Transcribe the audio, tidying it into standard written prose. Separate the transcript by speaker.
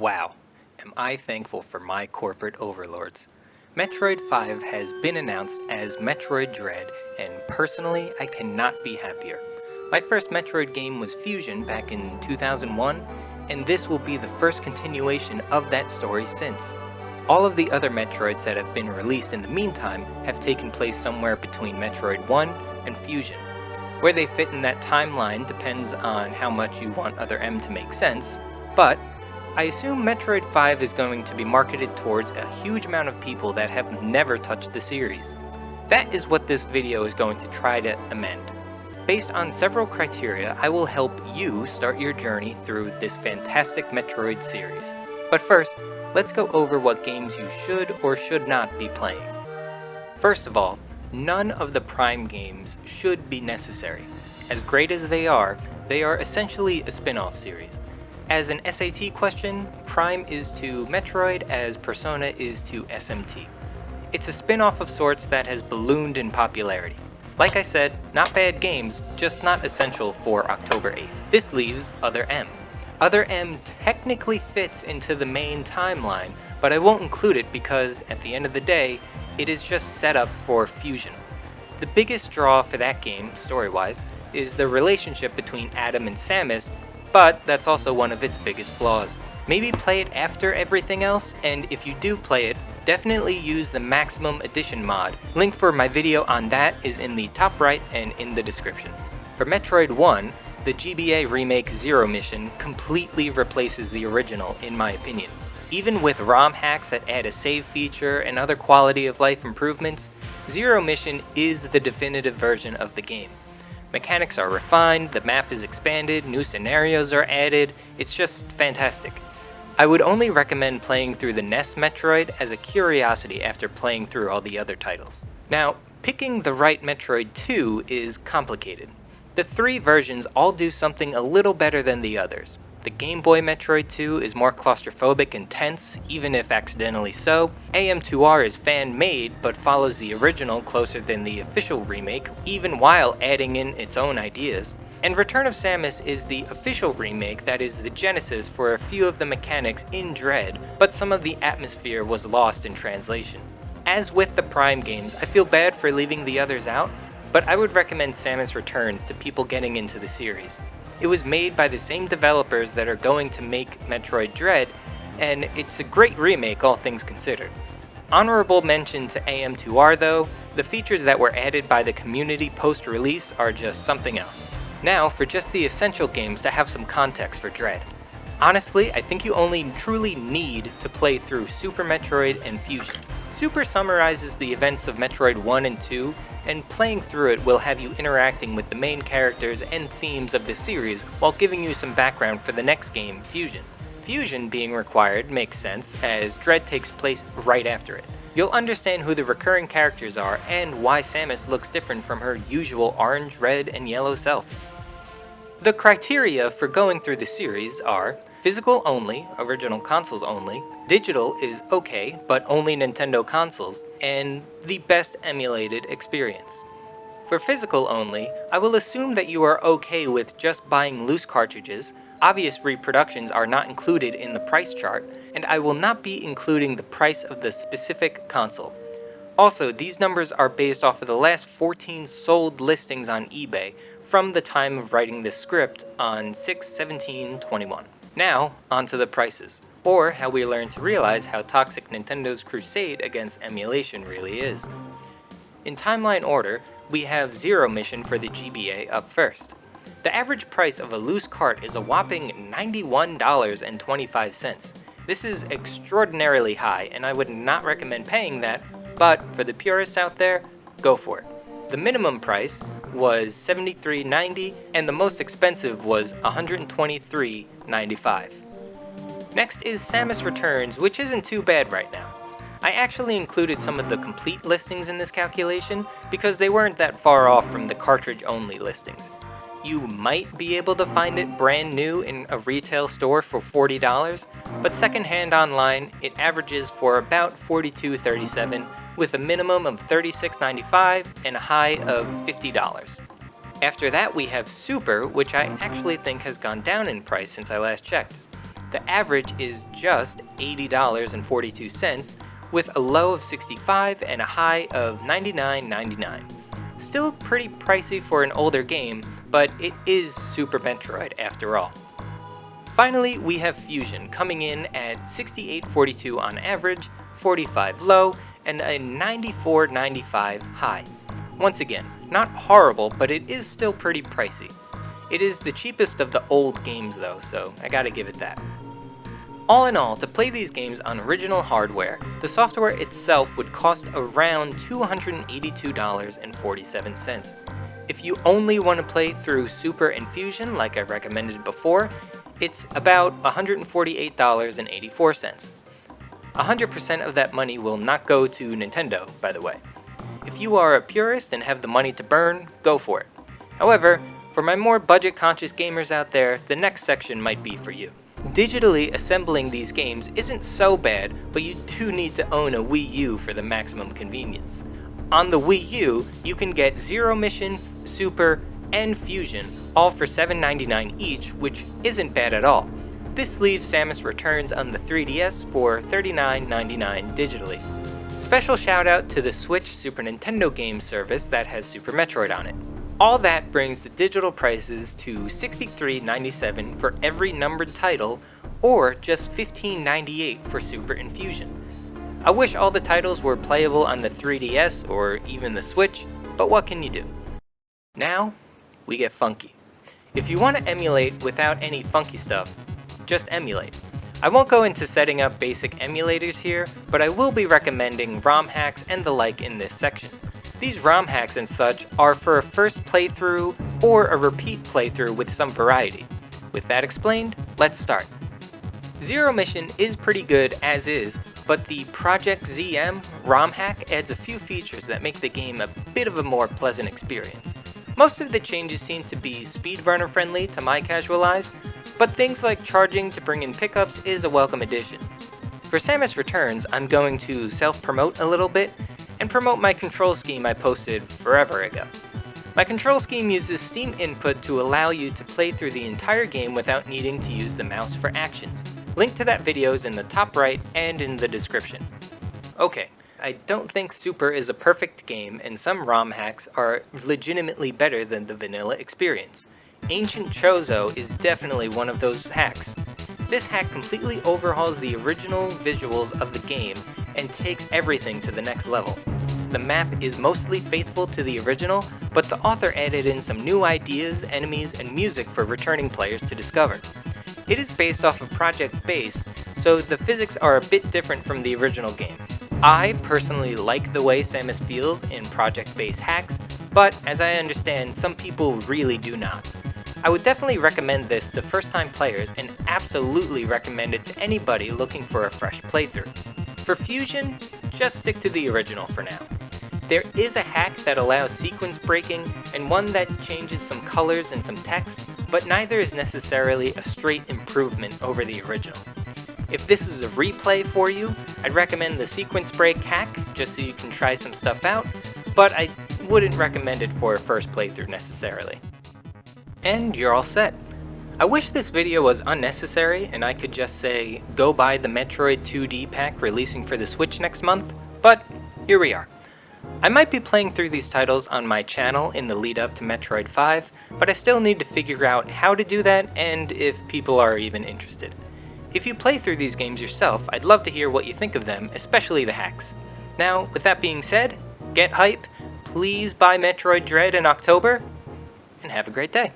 Speaker 1: Wow, am I thankful for my corporate overlords. Metroid 5 has been announced as Metroid Dread, and personally, I cannot be happier. My first Metroid game was Fusion back in 2001, and this will be the first continuation of that story since. All of the other Metroids that have been released in the meantime have taken place somewhere between Metroid 1 and Fusion. Where they fit in that timeline depends on how much you want Other M to make sense, but I assume Metroid 5 is going to be marketed towards a huge amount of people that have never touched the series. That is what this video is going to try to amend. Based on several criteria, I will help you start your journey through this fantastic Metroid series. But first, let's go over what games you should or should not be playing. First of all, none of the Prime games should be necessary. As great as they are essentially a spin-off series. As an SAT question, Prime is to Metroid as Persona is to SMT. It's a spin-off of sorts that has ballooned in popularity. Like I said, not bad games, just not essential for October 8th. This leaves Other M. Other M technically fits into the main timeline, but I won't include it because, at the end of the day, it is just set up for Fusion. The biggest draw for that game, story-wise, is the relationship between Adam and Samus, but that's also one of its biggest flaws. Maybe play it after everything else, and if you do play it, definitely use the Maximum Edition mod. Link for my video on that is in the top right and in the description. For Metroid 1, the GBA remake Zero Mission completely replaces the original in my opinion. Even with ROM hacks that add a save feature and other quality of life improvements, Zero Mission is the definitive version of the game. Mechanics are refined, the map is expanded, new scenarios are added, it's just fantastic. I would only recommend playing through the NES Metroid as a curiosity after playing through all the other titles. Now, picking the right Metroid 2 is complicated. The three versions all do something a little better than the others. The Game Boy Metroid 2 is more claustrophobic and tense, even if accidentally so. AM2R is fan-made, but follows the original closer than the official remake, even while adding in its own ideas. And Return of Samus is the official remake that is the genesis for a few of the mechanics in Dread, but some of the atmosphere was lost in translation. As with the Prime games, I feel bad for leaving the others out, but I would recommend Samus Returns to people getting into the series. It was made by the same developers that are going to make Metroid Dread, and it's a great remake all things considered. Honorable mention to AM2R though, the features that were added by the community post-release are just something else. Now for just the essential games to have some context for Dread. Honestly, I think you only truly need to play through Super Metroid and Fusion. Super summarizes the events of Metroid 1 and 2, and playing through it will have you interacting with the main characters and themes of the series while giving you some background for the next game, Fusion. Fusion being required makes sense, as Dread takes place right after it. You'll understand who the recurring characters are and why Samus looks different from her usual orange, red, and yellow self. The criteria for going through the series are physical only, original consoles only, digital is okay, but only Nintendo consoles, and the best emulated experience. For physical only, I will assume that you are okay with just buying loose cartridges, obvious reproductions are not included in the price chart, and I will not be including the price of the specific console. Also, these numbers are based off of the last 14 sold listings on eBay from the time of writing this script on 6/17/21. Now, onto the prices, or how we learn to realize how toxic Nintendo's crusade against emulation really is. In timeline order, we have Zero Mission for the GBA up first. The average price of a loose cart is a whopping $91.25. This is extraordinarily high, and I would not recommend paying that, but for the purists out there, go for it. The minimum price was $73.90, and the most expensive was $123.95. Next is Samus Returns, which isn't too bad right now. I actually included some of the complete listings in this calculation because they weren't that far off from the cartridge-only listings. You might be able to find it brand new in a retail store for $40, but secondhand online it averages for about $42.37 with a minimum of $36.95 and a high of $50. After that we have Super, which I actually think has gone down in price since I last checked. the average is just $80.42, with a low of $65 and a high of $99.99. Still pretty pricey for an older game, but it is Super Metroid after all. Finally, we have Fusion coming in at $68.42 on average, $45 low, and a $94.95 high. Once again, not horrible, but it is still pretty pricey. It is the cheapest of the old games though, so I gotta give it that. All in all, to play these games on original hardware, the software itself would cost around $282.47. If you only want to play through Super and Fusion like I recommended before, it's about $148.84. 100% of that money will not go to Nintendo, by the way. If you are a purist and have the money to burn, go for it. However, for my more budget-conscious gamers out there, the next section might be for you. Digitally assembling these games isn't so bad, but you do need to own a Wii U for the maximum convenience. On the Wii U, you can get Zero Mission, Super, and Fusion, all for $7.99 each, which isn't bad at all. This leaves Samus Returns on the 3DS for $39.99 digitally. Special shout out to the Switch Super Nintendo game service that has Super Metroid on it. All that brings the digital prices to $63.97 for every numbered title, or just $15.98 for Super and Fusion. I wish all the titles were playable on the 3DS or even the Switch, but what can you do? Now, we get funky. If you want to emulate without any funky stuff, just emulate. I won't go into setting up basic emulators here, but I will be recommending ROM hacks and the like in this section. These ROM hacks and such are for a first playthrough or a repeat playthrough with some variety. With that explained, let's start. Zero Mission is pretty good as is, but the Project ZM ROM hack adds a few features that make the game a bit of a more pleasant experience. Most of the changes seem to be speedrunner friendly to my casual eyes, but things like charging to bring in pickups is a welcome addition. For Samus Returns, I'm going to self-promote a little bit and promote my control scheme I posted forever ago. My control scheme uses Steam input to allow you to play through the entire game without needing to use the mouse for actions. Link to that video is in the top right and in the description. Okay, I don't think Super is a perfect game, and some ROM hacks are legitimately better than the vanilla experience. Ancient Chozo is definitely one of those hacks. This hack completely overhauls the original visuals of the game and takes everything to the next level. The map is mostly faithful to the original, but the author added in some new ideas, enemies, and music for returning players to discover. It is based off of Project Base, so the physics are a bit different from the original game. I personally like the way Samus feels in Project Base hacks, but as I understand, some people really do not. I would definitely recommend this to first-time players and absolutely recommend it to anybody looking for a fresh playthrough. For Fusion, just stick to the original for now. There is a hack that allows sequence breaking and one that changes some colors and some text, but neither is necessarily a straight improvement over the original. If this is a replay for you, I'd recommend the sequence break hack just so you can try some stuff out, but I wouldn't recommend it for a first playthrough necessarily. And you're all set. I wish this video was unnecessary and I could just say, go buy the Metroid 2D pack releasing for the Switch next month, but here we are. I might be playing through these titles on my channel in the lead up to Metroid 5, but I still need to figure out how to do that and if people are even interested. If you play through these games yourself, I'd love to hear what you think of them, especially the hacks. Now, with that being said, get hype, please buy Metroid Dread in October, and have a great day.